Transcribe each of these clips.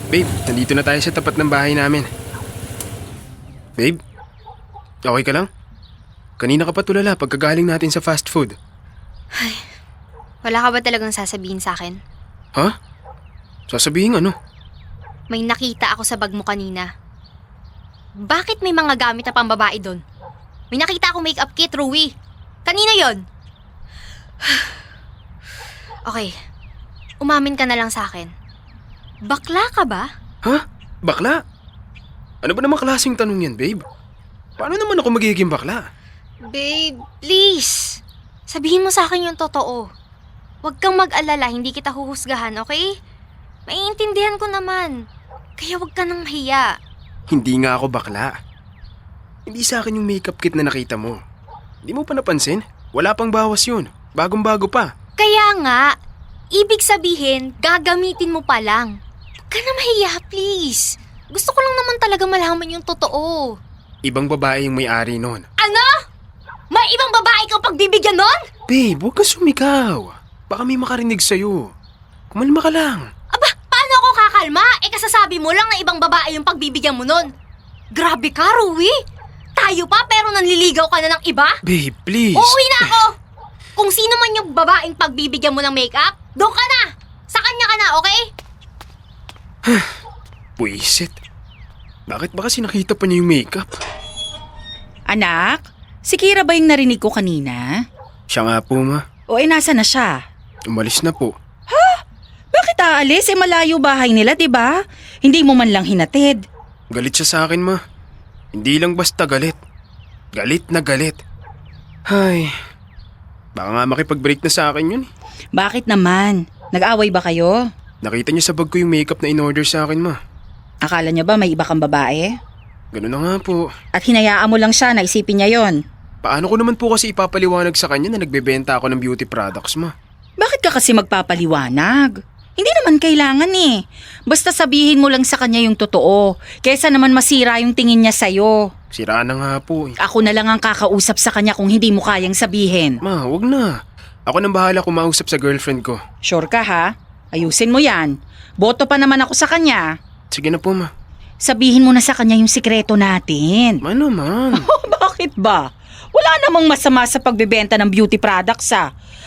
Babe, nandito na tayo sa tapat ng bahay namin. Babe, okay ka lang? Kanina ka pa tulala pagkagaling natin sa fast food. Wala ka ba talagang sasabihin sa akin? Ha? Sasabihin ano? May nakita ako sa bag mo kanina. Bakit may mga gamit na pambabae doon? May nakita akong makeup kit, Rui. Kanina yon. Okay, umamin ka na lang sa akin. Bakla ka ba? Ha? Bakla? Ano ba namang klaseng tanong yan, babe? Paano naman ako magiging bakla? Babe, please. Sabihin mo sa akin yung totoo. Huwag kang mag-alala, hindi kita huhusgahan, okay? Maiintindihan ko naman. Kaya huwag ka nang mahiya. Hindi nga ako bakla. Hindi sa akin yung makeup kit na nakita mo. Hindi mo pa napansin? Wala pang bawas yun. Bagong-bago pa. Kaya nga, ibig sabihin, gagamitin mo pa lang. Huwag ka na mahiya, please. Gusto ko lang naman talaga malaman yung totoo. Ibang babae yung may-ari nun. Ano? May ibang babae kang pagbibigyan nun? Babe, huwag ka sumigaw. Baka may makarinig sa'yo. Kumalma ka lang. Aba, paano ako kakalma? Kasasabi mo lang na ibang babae yung pagbibigyan mo nun. Grabe ka, Rui. Tayo pa pero nanliligaw ka na ng iba? Babe, please. Uuwi na ako! Kung sino man yung babaeng pagbibigyan mo ng makeup, doon ka na! Sa kanya ka na, okay? Buisit. Bakit ba kasi nakita pa niya yung makeup? Anak, si Kira ba yung narinig ko kanina? Siya nga po, ma. O nasa na siya? Umalis na po. Bakit aalis? Malayo bahay nila, di ba? Hindi mo man lang hinatid. Galit siya sa akin, ma. Hindi lang basta galit. Galit na galit. Ay, baka nga makipag-break na sa akin yun. Bakit naman? Nag-away ba kayo? Nakita niya sa bag ko yung makeup na in-order sa akin, ma. Akala niya ba may iba kang babae? Ganun na nga po. At hinayaan mo lang siya na isipin niya yon. Paano ko naman po kasi ipapaliwanag sa kanya na nagbebenta ako ng beauty products, ma? Bakit ka kasi magpapaliwanag? Hindi naman kailangan eh. Basta sabihin mo lang sa kanya yung totoo. Kesa naman masira yung tingin niya sa'yo. Sira na nga po eh. Ako na lang ang kakausap sa kanya kung hindi mo kayang sabihin. Ma, wag na. Ako nang bahala kumausap sa girlfriend ko. Sure ka ha? Ayusin mo yan. Boto pa naman ako sa kanya. Sige na po, ma. Sabihin mo na sa kanya yung sikreto natin. Ma naman. Bakit ba? Wala namang masama sa pagbebenta ng beauty products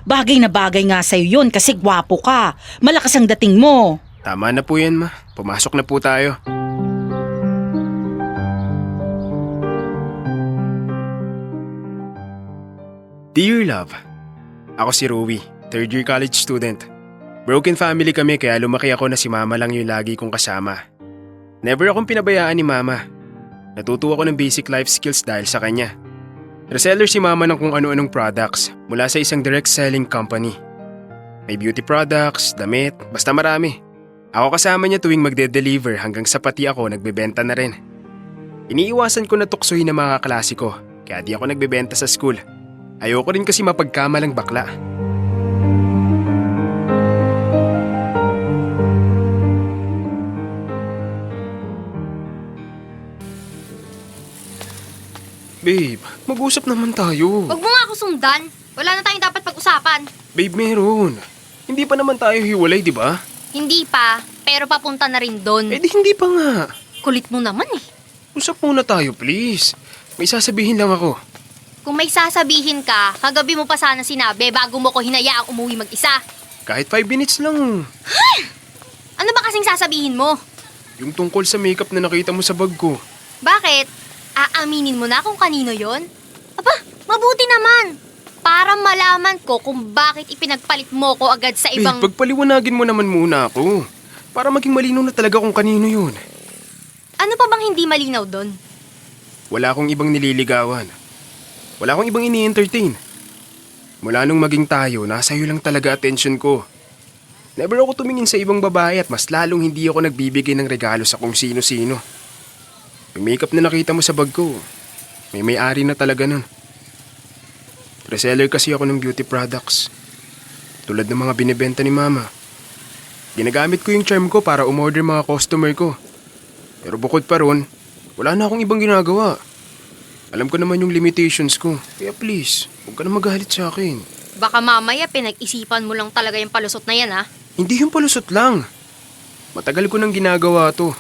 Bagay na bagay nga sa'yo yun kasi gwapo ka. Malakas ang dating mo. Tama na po yan, ma. Pumasok na po tayo. Dear Love, ako si Rui, third year college student. Broken family kami kaya lumaki ako na si mama lang yung lagi kong kasama. Never akong pinabayaan ni mama. Natuto ako ng basic life skills dahil sa kanya. Reseller si mama ng kung ano-anong products mula sa isang direct selling company. May beauty products, damit, basta marami. Ako kasama niya tuwing magde-deliver hanggang sa pati ako nagbebenta na rin. Iniiwasan ko na tuksohin ng mga kaklase ko kaya di ako nagbebenta sa school. Ayoko rin kasi mapagkamalang bakla. Babe, mag-usap naman tayo. Huwag mo nga ako sundan. Wala na tayong dapat pag-usapan. Babe, meron. Hindi pa naman tayo hiwalay, di ba? Hindi pa, pero papunta na rin doon. Eh di hindi pa nga. Kulit mo naman eh. Usap muna tayo, please. May sasabihin lang ako. Kung may sasabihin ka, kagabi mo pa sana sinabi bago mo ko hinayaang umuwi mag-isa. Kahit 5 minutes lang. Ano ba kasing sasabihin mo? Yung tungkol sa makeup na nakita mo sa bag ko. Bakit? Aaminin mo na kung kanino yon? Aba, mabuti naman. Para malaman ko kung bakit ipinagpalit mo ko agad sa ibang... Pagpaliwanagin mo naman muna ako. Para maging malinaw na talaga kung kanino yun. Ano pa bang hindi malinaw doon? Wala akong ibang nililigawan. Wala akong ibang ini-entertain. Mula nung maging tayo, nasa iyo lang talaga attention ko. Never ako tumingin sa ibang babae at mas lalong hindi ako nagbibigay ng regalo sa kung sino-sino. Yung makeup na nakita mo sa bag ko, may-ari na talaga nun. Reseller kasi ako ng beauty products. Tulad ng mga binibenta ni mama. Ginagamit ko yung charm ko para umorder mga customer ko. Pero bukod pa ron, wala na akong ibang ginagawa. Alam ko naman yung limitations ko. Kaya please, huwag ka na magalit sa akin. Baka mamaya pinag-isipan mo lang talaga yung palusot na yan, ha? Hindi yung palusot lang. Matagal ko nang ginagawa to.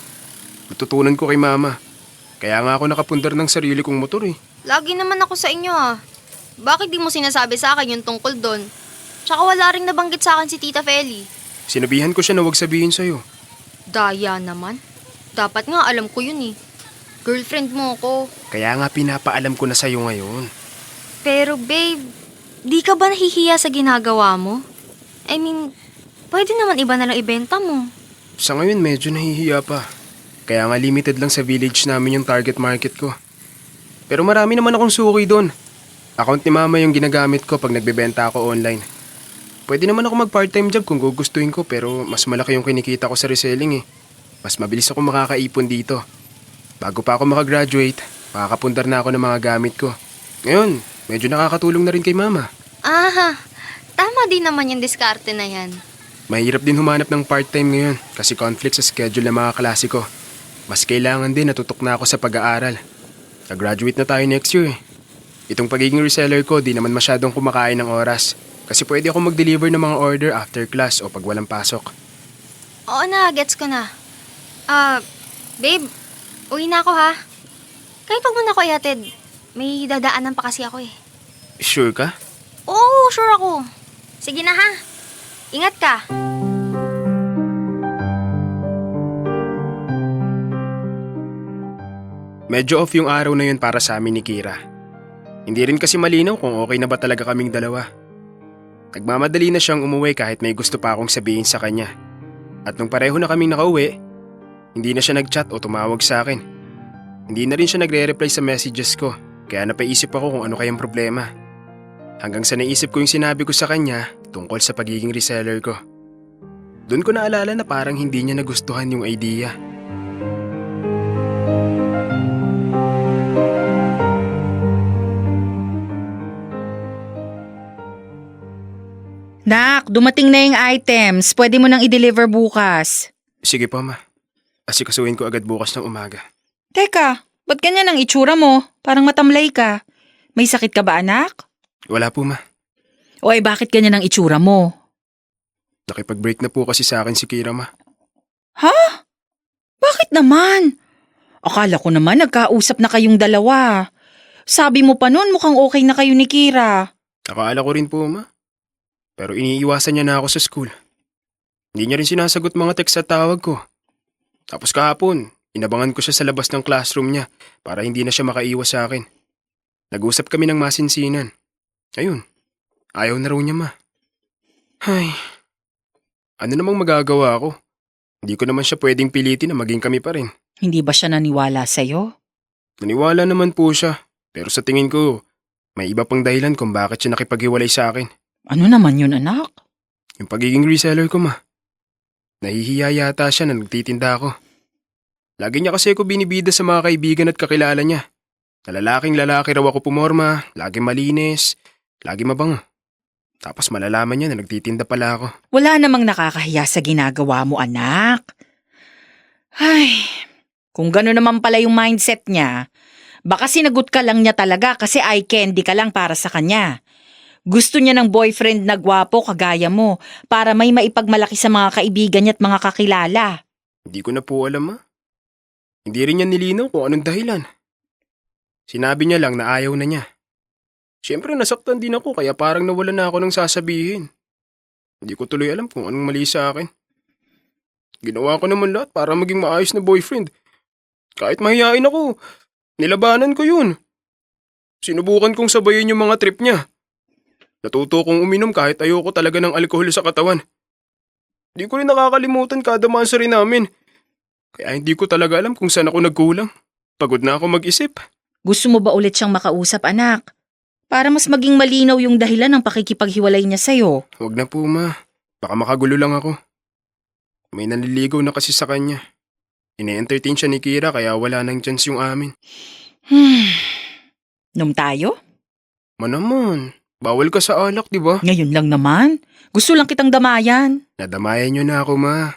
Natutunan ko kay mama. Kaya nga ako nakapundar ng sarili kong motor eh. Lagi naman ako sa inyo ah. Bakit di mo sinasabi sa akin yung tungkol doon? Tsaka wala ring nabanggit sa akin si Tita Feli. Sinabihan ko siya na huwag sabihin sa'yo. Daya naman. Dapat nga alam ko yun eh. Girlfriend mo ko. Kaya nga pinapaalam ko na sa'yo ngayon. Pero babe, di ka ba nahihiya sa ginagawa mo? I mean, pwede naman iba na lang ibenta mo. Sa ngayon medyo nahihiya pa. Kaya nga limited lang sa village namin yung target market ko. Pero marami naman akong suki doon. Account ni mama yung ginagamit ko pag nagbebenta ako online. Pwede naman ako mag part-time job kung gugustuhin ko pero mas malaki yung kinikita ko sa reselling eh. Mas mabilis ako makakaipon dito. Bago pa ako makagraduate, makakapundar na ako ng mga gamit ko. Ngayon, medyo nakakatulong na rin kay mama. Aha, tama din naman yung diskarte na yan. Mahirap din humanap ng part-time ngayon kasi conflict sa schedule ng mga klase ko. Mas kailangan din natutok na ako sa pag-aaral. Nag-graduate na tayo next year eh. Itong pagiging reseller ko di naman masyadong kumakain ng oras kasi pwede ako mag-deliver ng mga order after class o pag walang pasok. Oo na, gets ko na. Babe, uwi na ako ha. Kahit pag mo na ako ihatid, may dadaanan pa kasi ako eh. Sure ka? Oo, sure ako. Sige na ha. Ingat ka. Medyo off yung araw na yun para sa amin ni Kira. Hindi rin kasi malinaw kung okay na ba talaga kaming dalawa. Nagmamadali na siyang umuwi kahit may gusto pa akong sabihin sa kanya. At nung pareho na kaming nakauwi, hindi na siya nag-chat o tumawag sa akin. Hindi na rin siya nagre-reply sa messages ko, kaya napaisip ako kung ano kayang problema. Hanggang sa naisip ko yung sinabi ko sa kanya tungkol sa pagiging reseller ko. Doon ko naalala na parang hindi niya nagustuhan yung idea. Nak, dumating na yung items. Pwede mo nang i-deliver bukas. Sige po ma, asikasuhin ko agad bukas ng umaga. Teka, ba't ganyan ang itsura mo? Parang matamlay ka. May sakit ka ba, anak? Wala po ma, O ay bakit ganyan ang itsura mo? nakipag-break na po kasi sa akin si Kira ma. Ha? Bakit naman? Akala ko naman nagkausap na kayong dalawa. Sabi mo pa noon mukhang okay na kayo ni Kira. Akala ko rin po ma. Pero iniiwasan niya na ako sa school. Hindi niya rin sinasagot mga text at tawag ko. Tapos kahapon, inabangan ko siya sa labas ng classroom niya para hindi na siya makaiwas sa akin. Nag-usap kami ng masinsinan. Ayun, ayaw na raw niya ma. Ay, ano namang magagawa ko? Hindi ko naman siya pwedeng pilitin na maging kami pa rin. Hindi ba siya naniwala sa'yo? Naniwala naman po siya. Pero sa tingin ko, may iba pang dahilan kung bakit siya nakipaghiwalay sa akin. Ano naman yun, anak? Yung pagiging reseller ko ma. Nahihiya yata siya na nagtitinda ako. Lagi niya kasi ako binibida sa mga kaibigan at kakilala niya. Na lalaking lalaki raw ako pumorma, lagi malinis, lagi mabango. Tapos malalaman niya na nagtitinda pala ako. Wala namang nakakahiya sa ginagawa mo, anak. Ay, kung gano'n naman pala yung mindset niya, baka sinagot ka lang niya talaga kasi eye candy ka lang para sa kanya. Gusto niya ng boyfriend na gwapo kagaya mo para may maipagmalaki sa mga kaibigan niya at mga kakilala. Hindi ko na po alam ma. Hindi rin niya nilinaw kung anong dahilan. Sinabi niya lang na ayaw na niya. Siyempre nasaktan din ako kaya parang nawala na ako ng sasabihin. Hindi ko tuloy alam kung anong mali sa akin. Ginawa ko naman lahat para maging maayos na boyfriend. Kahit mahihain ako, nilabanan ko yun. Sinubukan kong sabayin yung mga trip niya. Natuto kong uminom kahit ayoko talaga ng alkohol sa katawan. Hindi ko rin nakakalimutan kada mansari namin. Kaya hindi ko talaga alam kung saan ako nagkulang. Pagod na ako mag-isip. Gusto mo ba ulit siyang makausap, anak? Para mas maging malinaw yung dahilan ng pakikipaghiwalay niya sa'yo. Huwag na po ma. Baka makagulo lang ako. May nanliligaw na kasi sa kanya. Ine-entertain siya ni Kira kaya wala nang chance yung amin. Nom tayo? Naman. Bawal ka sa alak, di ba? Ngayon lang naman. Gusto lang kitang damayan. Nadamayan niyo na ako ma.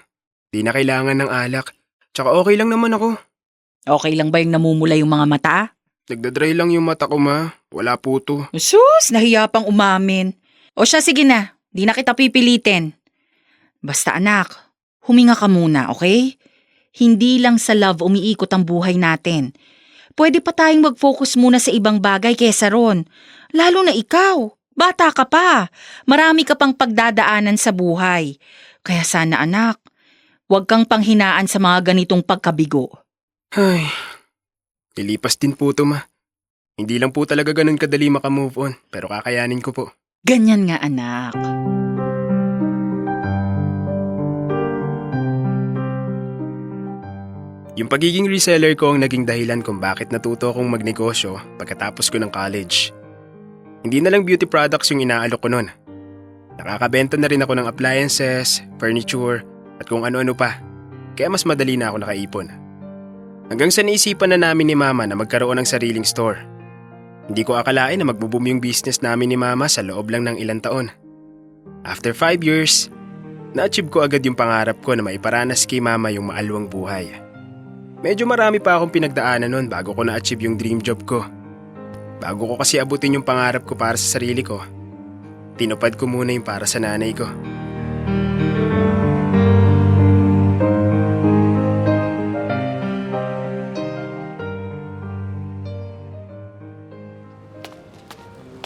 Di na kailangan ng alak. Tsaka okay lang naman ako. Okay lang ba yung namumula yung mga mata? Nagdadry lang yung mata ko ma. Wala po to. Sus, nahiya pang umamin. O siya, sige na. Di na kita pipilitin. Basta anak, huminga ka muna, okay? Hindi lang sa love umiikot ang buhay natin. Pwede pa tayong mag-focus muna sa ibang bagay kesa ron. Lalo na ikaw, bata ka pa. Marami ka pang pagdadaanan sa buhay. Kaya sana anak, huwag kang panghinaan sa mga ganitong pagkabigo. Ay, lilipas din po to, ma. Hindi lang po talaga ganun kadali makamove on, pero kakayanin ko po. Ganyan nga anak. Yung pagiging reseller ko ang naging dahilan kung bakit natuto akong magnegosyo pagkatapos ko ng college. Hindi na lang beauty products yung inaalok ko nun. Nakakabenta na rin ako ng appliances, furniture, at kung ano-ano pa. Kaya mas madali na ako nakaipon. Hanggang sa naisipan na namin ni Mama na magkaroon ng sariling store. Hindi ko akalain na magbo-boom yung business namin ni Mama sa loob lang ng ilang taon. After 5 years, na-achieve ko agad yung pangarap ko na maiparanas kay Mama yung maalwang buhay. Medyo marami pa akong pinagdaanan nun bago ko na-achieve yung dream job ko. Bago ko kasi abutin yung pangarap ko para sa sarili ko, tinupad ko muna yung para sa nanay ko.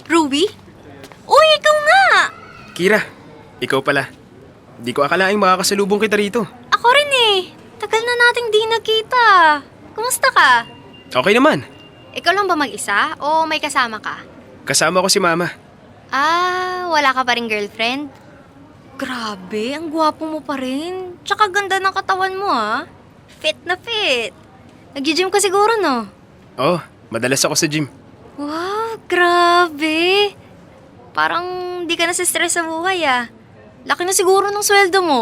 Ruby? Uy, ikaw nga! Kira, ikaw pala. Di ko akalaing makakasalubong kita rito. Ako rin eh. Tagal na nating di nagkita. Kumusta ka? Okay naman. Ikaw lang ba mag-isa o may kasama ka? Kasama ko si Mama. Ah, wala ka pa rin girlfriend? Grabe, ang gwapo mo pa rin. Tsaka ganda ng katawan mo ah. Fit na fit. Nag-gym ka siguro no? Oh, madalas ako sa gym. Wow, grabe. Parang di ka nasistress sa buhay ah. Laki na siguro ng sweldo mo.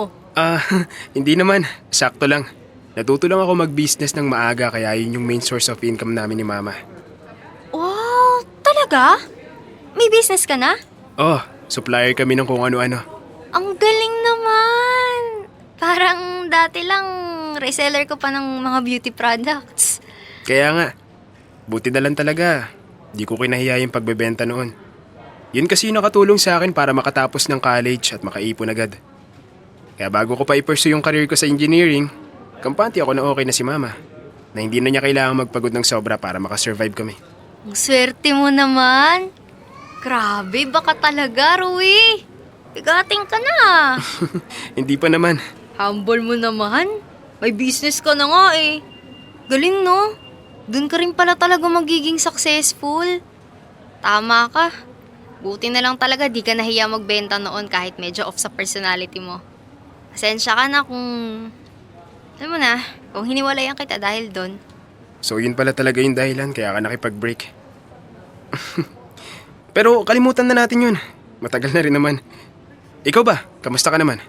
Hindi naman. Sakto lang. Natuto lang ako mag-business ng maaga kaya yun yung main source of income namin ni Mama. Wow, talaga? May business ka na? Oh, supplier kami ng kung ano-ano. Ang galing naman. Parang dati lang reseller ko pa ng mga beauty products. Kaya nga, buti na lang talaga. Di ko kinahiya yung pagbebenta noon. Yun kasi yung nakatulong sa akin para makatapos ng college at makaipon agad. Kaya bago ko pa i-pursue yung career ko sa engineering, kampante ako na okay na si Mama. Na hindi na niya kailangan magpagod ng sobra para makasurvive kami. Ang swerte mo naman. Grabe, baka talaga, Rui. Bigating ka na. Hindi pa naman. Humble mo naman. May business ka na nga eh. Galing no? Doon ka rin pala talaga magiging successful. Tama ka. Buti na lang talaga di ka nahiya magbenta noon kahit medyo off sa personality mo. Pasensya ka na kung... Alam mo na, kung hiniwalayan kita dahil doon. So yun pala talaga yung dahilan kaya ka nakipag-break. Pero kalimutan na natin yun. Matagal na rin naman. Ikaw ba? Kamusta ka naman?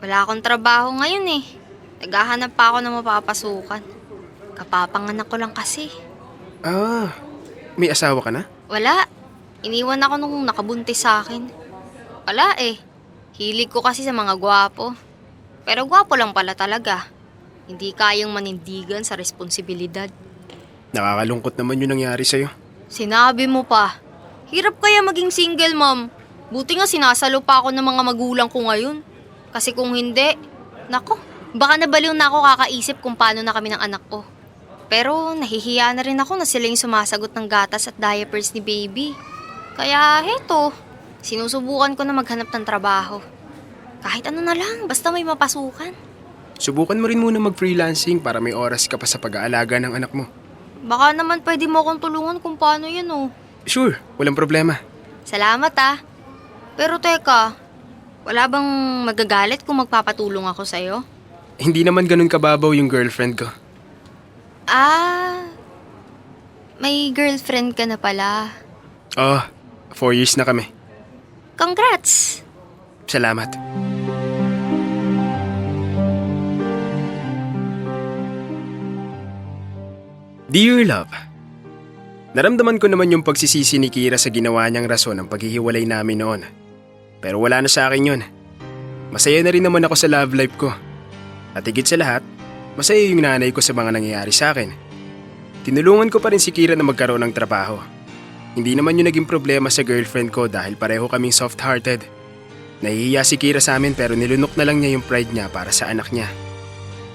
Wala akong trabaho ngayon eh. Naghahanap pa ako ng mapapasukan. Kapapanganak ko lang kasi. Ah, may asawa ka na? Wala. Iniwan ako nung nakabuntis sa akin. Wala eh. Hilig ko kasi sa mga gwapo. Pero gwapo lang pala talaga. Hindi kayang manindigan sa responsibilidad. Nakakalungkot naman yung nangyari sa'yo. Sinabi mo pa. Hirap kaya maging single mom. Buti nga sinasalo pa ako ng mga magulang ko ngayon. Kasi kung hindi, nako, baka nabaliw na ako kakaisip kung paano na kami ng anak ko. Pero nahihiya na rin ako na sila yung sumasagot ng gatas at diapers ni baby. Kaya heto, sinusubukan ko na maghanap ng trabaho. Kahit ano na lang, basta may mapasukan. Subukan mo rin muna mag-freelancing para may oras ka pa sa pag-aalaga ng anak mo. Baka naman pwede mo akong tulungan kung paano yan oh. Sure, walang problema. Salamat ah. Pero teka, wala bang magagalit kung magpapatulong ako sa'yo? Hindi naman ganun kababaw yung girlfriend ko. Ah, may girlfriend ka na pala. Oh, 4 years na kami. Congrats! Salamat. Dear Love, naramdaman ko naman yung pagsisisi ni Kira sa ginawa niyang rason ng paghihiwalay namin noon. Pero wala na sa akin yun. Masaya na rin naman ako sa love life ko. At higit sa lahat, masaya yung nanay ko sa mga nangyayari sa akin. Tinulungan ko pa rin si Kira na magkaroon ng trabaho. Hindi naman yung naging problema sa girlfriend ko dahil pareho kaming soft-hearted. Nahihiya si Kira sa amin pero nilunok na lang niya yung pride niya para sa anak niya.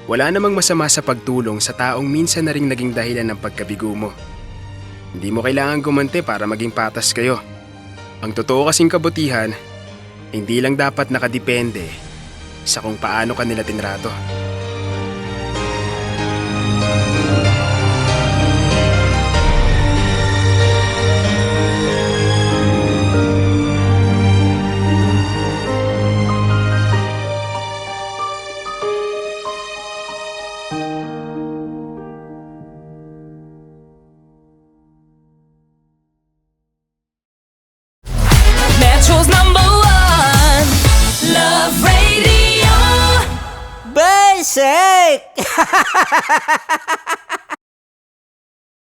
Wala namang masama sa pagtulong sa taong minsan na ring naging dahilan ng pagkabigo mo. Hindi mo kailangan gumante para maging patas kayo. Ang totoo kasing kabutihan, hindi lang dapat nakadepende sa kung paano ka nila tinrato. Metro's #1 Love Radio. Basic!